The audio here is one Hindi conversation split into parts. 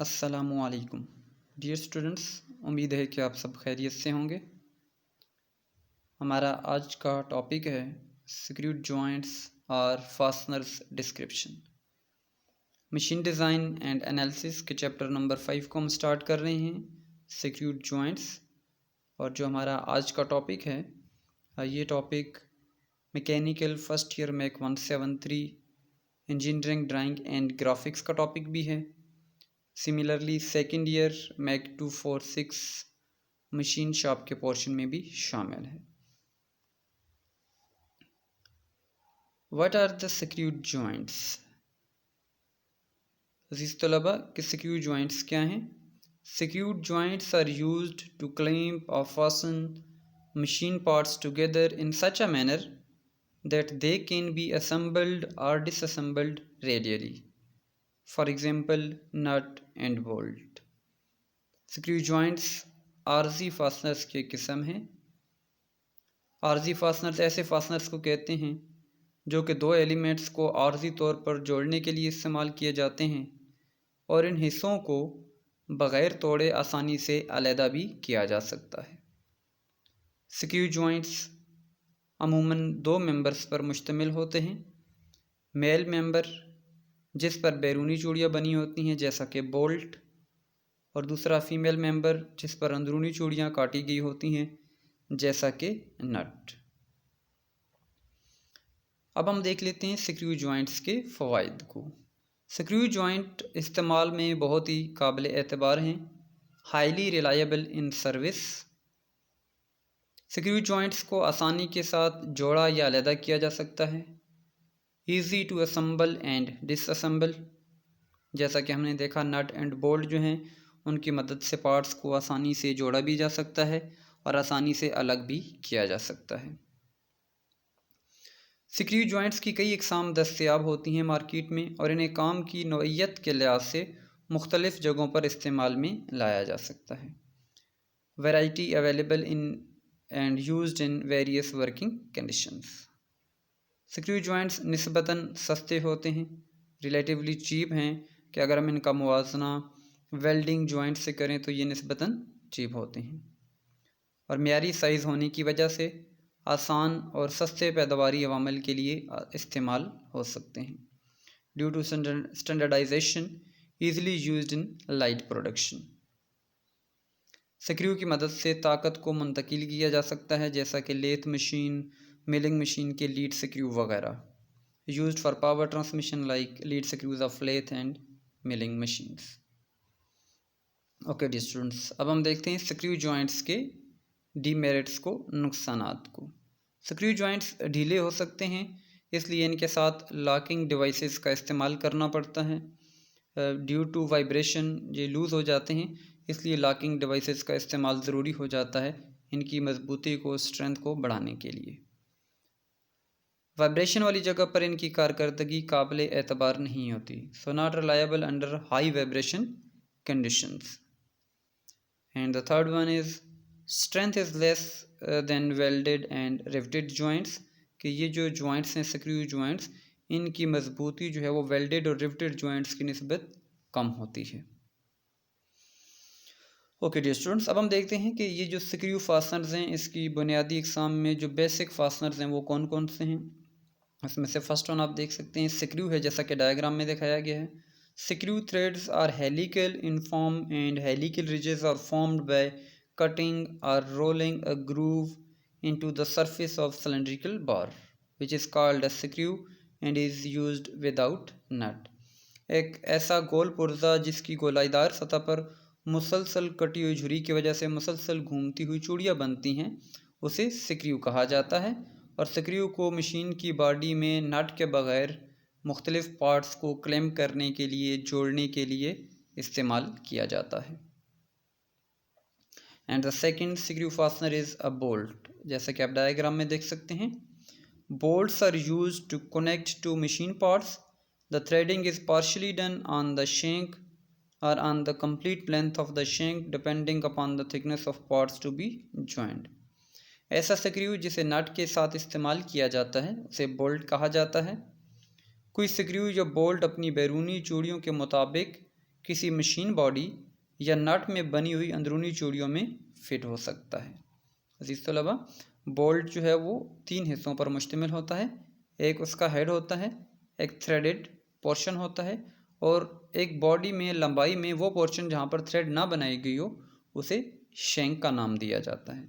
अस्सलामुअलैकुम डियर स्टूडेंट्स, उम्मीद है कि आप सब खैरियत से होंगे। हमारा आज का टॉपिक है स्क्रूड जॉइंट्स और fasteners description. Machine design and analysis के चैप्टर नंबर 5 को हम स्टार्ट कर रहे हैं, स्क्रूड जॉइंट्स। और जो हमारा आज का टॉपिक है ये topic mechanical first year mech 173 engineering drawing and graphics का टॉपिक भी है। Similarly second year mech 246 machine shop के पोर्शन में भी शामिल है। What are the screwed joints? अजीज तलबा के स्क्रू जॉइंट्स क्या हैं? Screwed joints are used to clamp और fasten machine parts together in such a manner that they can be assembled or disassembled radially. For example, nut and bolt. Screw joints आरजी फास्टनर्स के किस्म हैं। आरजी फास्टनर्स ऐसे फास्टनर्स को कहते हैं जो कि दो एलिमेंट्स को आरजी तौर पर जोड़ने के लिए इस्तेमाल किए जाते हैं और इन हिस्सों को बग़ैर तोड़े आसानी से अलहदा भी किया जा सकता है। स्क्रू जॉइंट्स अमूमन दो मेंबर्स पर मुश्तमिल होते हैं। मेल मेंबर जिस पर बैरूनी चूड़ियाँ बनी होती हैं जैसा कि बोल्ट, और दूसरा फीमेल मेंबर जिस पर अंदरूनी चूड़ियाँ काटी गई होती हैं जैसा कि नट। अब हम देख लेते हैं स्क्रू जॉइंट्स के फ़वाइद को। स्क्रू जॉइंट इस्तेमाल में बहुत ही काबिल एतबार हैं, highly reliable in service. Screw joints को आसानी के साथ जोड़ा या अलहदा किया जा सकता है। ईज़ी टू असम्बल एंड डिसअसम्बल, जैसा कि हमने देखा नट एंड बोल्ट जो हैं उनकी मदद से पार्ट्स को आसानी से जोड़ा भी जा सकता है और आसानी से अलग भी किया जा सकता है। स्क्रू जॉइंट्स की कई इकसाम दस्तयाब होती हैं मार्केट में और इन्हें काम की नौइयत के लिहाज से मुख्तलिफ़ जगहों पर इस्तेमाल में लाया जा सकता है। Variety available in and used in various working conditions. Screw joints निस्बतन सस्ते होते हैं, रिलेटिवली चीप हैं कि अगर हम इनका मुवाजना वेल्डिंग जॉइंट से करें तो ये निस्बतन चीप होते हैं और मियारी साइज़ होने की वजह से आसान और सस्ते पैदावारी अवामिल के लिए इस्तेमाल हो सकते हैं। Due to standardization easily used in light production. Screw की मदद से ताकत को मुंतकिल किया जा सकता है जैसा कि लेथ मशीन, मिलिंग मशीन के लीड स्क्रू वगैरह। Used for power transmission like lead screws of lathe and milling machines. Okay dear students, अब हम देखते हैं स्क्रू जॉइंट्स के डीमेरिट्स को, नुकसानात को। स्क्रू जॉइंट्स ढीले हो सकते हैं, इसलिए इनके साथ लॉकिंग डिवाइसेस का इस्तेमाल करना पड़ता है। ड्यू टू वाइब्रेशन ये लूज़ हो जाते हैं, इसलिए लॉकिंग डिवाइसेस का इस्तेमाल ज़रूरी हो जाता है इनकी मजबूती को, स्ट्रेंथ को बढ़ाने के लिए। वाइब्रेशन वाली जगह पर इनकी कारकर्दगी काबिल एतबार नहीं होती, so not reliable under high vibration conditions. And the third one is strength is less than welded and riveted joints, कि ये जो joints हैं स्क्रू joints इनकी मजबूती जो है वो वेल्डेड और रिवेटेड joints की निस्बत कम होती है। ओके डियर स्टूडेंट्स, अब हम देखते हैं कि ये जो स्क्रू फास्टनर्स हैं इसकी बुनियादी इकसाम में जो बेसिक फास्टनर्स हैं वो कौन कौन से हैं। उसमें से फर्स्ट वन आप देख सकते हैं स्क्रू है, जैसा कि डायग्राम में दिखाया गया है। Screw threads are helical in form and helical ridges are formed by cutting or rolling a groove into the surface of cylindrical bar, which is called a screw and is used without nut. एक ऐसा गोल पुर्जा जिसकी गोलाईदार सतह पर मुसलसल कटी हुई झुरी की वजह से मुसलसल घूमती हुई चूड़ियाँ बनती हैं उसे स्क्रू कहा जाता है और स्क्रू को मशीन की बॉडी में नट के बगैर मुख्तलिफ़ पार्ट्स को क्लैम्प करने के लिए, जोड़ने के लिए इस्तेमाल किया जाता है। And the second screw fastener is a bolt, जैसा कि आप डायग्राम में देख सकते हैं। Bolts are used to connect to machine parts. The threading is partially done on the shank और on the complete length of the shank depending upon the thickness of parts to be joined. ऐसा स्क्रू जिसे नट के साथ इस्तेमाल किया जाता है उसे बोल्ट कहा जाता है। कोई स्क्रू या बोल्ट अपनी बैरूनी चूड़ियों के मुताबिक किसी मशीन बॉडी या नट में बनी हुई अंदरूनी चूड़ियों में फिट हो सकता है। इसके अलावा बोल्ट जो है वो 3 हिस्सों पर मुश्तमिल होता है। एक उसका हेड होता है, एक थ्रेडेड पोर्शन होता है और एक बॉडी में लंबाई में वो पोर्शन जहाँ पर थ्रेड ना बनाई गई हो उसे शैंक का नाम दिया जाता है।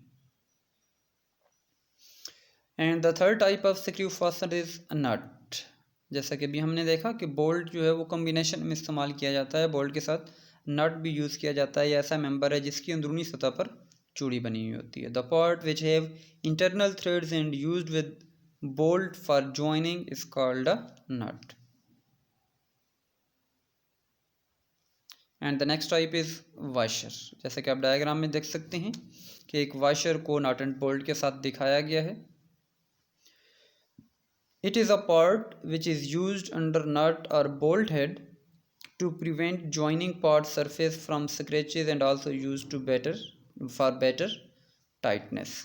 And the third type of screw fastener is not. जैसा कि अभी हमने देखा कि बोल्ट जो है वो कॉम्बिनेशन में इस्तेमाल किया जाता है, बोल्ट के साथ नट भी यूज़ किया जाता है। यह ऐसा मेंबर है जिसकी अंदरूनी सतह पर चूड़ी बनी हुई होती है। The part which have internal threads and used with bolt for joining is called a nut. And the next type is washer. जैसे कि आप डायग्राम में देख सकते हैं कि एक वाशर को नट एंड बोल्ट के साथ दिखाया गया है। It is a part which is used under nut or bolt head to prevent joining part surface from scratches and also used for better tightness.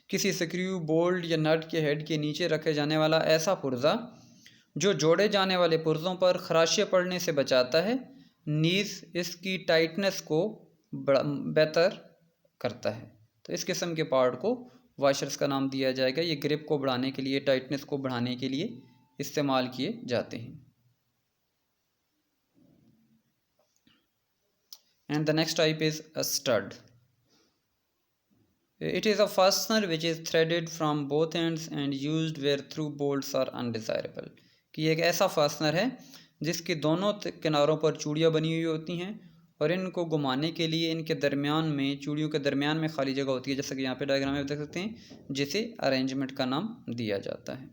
किसी स्क्रू, बोल्ट या नट के हेड के नीचे रखे जाने वाला ऐसा पुर्जा जो जोड़े जाने वाले पुर्जों पर खराशे पड़ने से बचाता है, नीज इसकी टाइटनेस को बेहतर करता है। तो इस किस्म के पार्ट को वाशर्स का नाम दिया जाएगा। ये ग्रिप को बढ़ाने के लिए, टाइटनेस को बढ़ाने के लिए इस्तेमाल किए जाते हैं। And the next type is a stud. It is a fastener which is threaded from both ends and used where through bolts are undesirable. कि एक ऐसा फास्टनर है जिसके दोनों किनारों पर चूड़ियाँ बनी हुई होती हैं और इनको घुमाने के लिए इनके दरमियान में, चूड़ियों के दरमियान में खाली जगह होती है, जैसा कि यहाँ पे डायग्राम में देख सकते हैं, जिसे अरेंजमेंट का नाम दिया जाता है।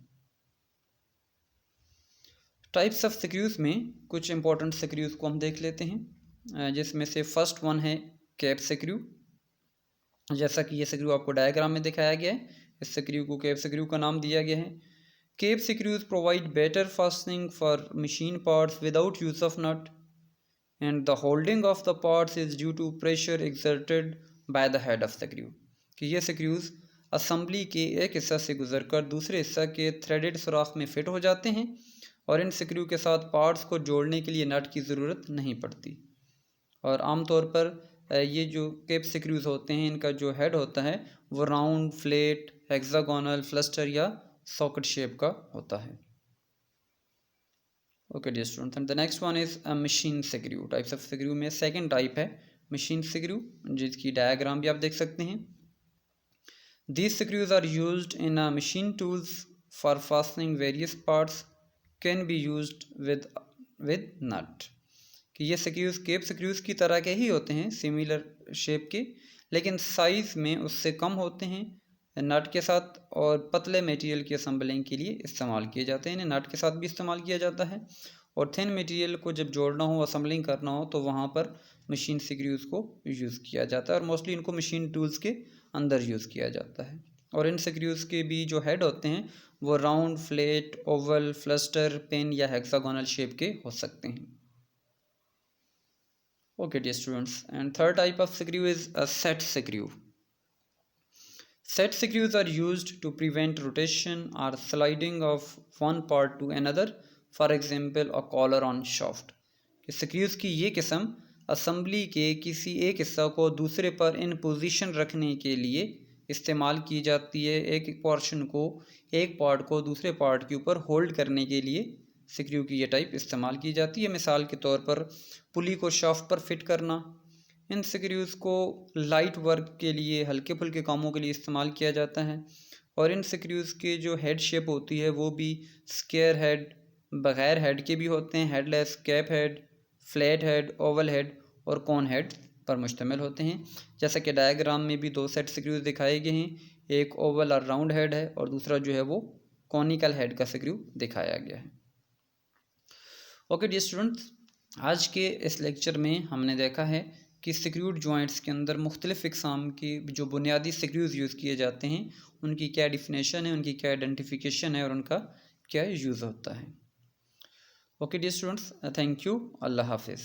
टाइप्स ऑफ स्क्रूज में कुछ इंपॉर्टेंट स्क्रूज को हम देख लेते हैं, जिसमें से फर्स्ट वन है कैप स्क्रू। जैसा कि ये स्क्रू आपको डायग्राम में दिखाया गया है, इस स्क्रू को कैप स्क्रू का नाम दिया गया है। Cap screws provide better fastening for machine parts without use of nut and the holding of the parts is due to pressure exerted by the head of screw। कि ये स्क्रूज असम्बली के एक हिस्सा से गुजरकर दूसरे हिस्सा के थ्रेडेड सुराख में फिट हो जाते हैं और इन स्क्रू के साथ पार्ट्स को जोड़ने के लिए नट की ज़रूरत नहीं पड़ती। और आमतौर पर ये जो कैप स्क्रूज होते हैं, इनका जो हेड होता है वो राउंड, फ्लैट, हेक्सागोनल, फ्लस्टर या सॉकेट शेप का होता है। Okay dear students, and the next one is a machine screw. Types of screw में सेकंड टाइप है मशीन स्क्रू, जिसकी डायग्राम भी आप देख सकते हैं। These screws are used in a machine tools for fastening various parts, can be used with nut. कि ये स्क्रूज कैप स्क्रूज की तरह के ही होते हैं, सिमिलर शेप के, लेकिन साइज़ में उससे कम होते हैं नट के साथ और पतले मटेरियल की असम्बलिंग के लिए इस्तेमाल किए जाते हैं। इन्हें नट के साथ भी इस्तेमाल किया जाता है और थिन मटेरियल को जब जोड़ना हो, असम्बलिंग करना हो, तो वहाँ पर मशीन स्क्रूज को यूज़ किया जाता है और मोस्टली इनको मशीन टूल्स के अंदर यूज़ किया जाता है। और इन स्क्रूज के भी जो हेड होते हैं वो round, flat, oval, fillister, pan या हेक्सागोनल शेप के हो सकते हैं। Okay dear students, and third type of screw is a set screw. Set screws are used to prevent rotation or sliding of one part to another, for example a collar on shaft। Screws की ये किस्म असम्बली के किसी एक हिस्सा को दूसरे पर इन पोजीशन रखने के लिए इस्तेमाल की जाती है। एक पोर्शन को, एक पार्ट को दूसरे पार्ट के ऊपर होल्ड करने के लिए स्क्रू की ये टाइप इस्तेमाल की जाती है। मिसाल के तौर पर पुली को शाफ्ट पर फिट करना। इन स्क्रूज को लाइट वर्क के लिए, हल्के फुल्के कामों के लिए इस्तेमाल किया जाता है और इन स्क्रूज के जो हेड शेप होती है वो भी स्क्वायर हेड, बग़ैर हेड के भी होते हैं, headless, cap head, flat head, Oval head और कॉन हेड पर मुश्तमिल होते हैं। जैसा कि डायग्राम में भी 2 सेट स्क्रूज दिखाए गए हैं, एक ओवल और राउंड हेड है और दूसरा जो है वो कॉनिकल हेड का स्क्रू दिखाया गया है। ओके डियर स्टूडेंट्स, आज के इस लेक्चर में हमने देखा है कि स्क्रूड जॉइंट्स के अंदर मुख्तलिफ़ इक़साम की जो बुनियादी स्क्रूज यूज़ किए जाते हैं उनकी क्या डिफिनेशन है, उनकी क्या आइडेंटिफिकेशन है और उनका क्या यूज़ होता है। Okay dear students, thank you, अल्लाह हाफिज़।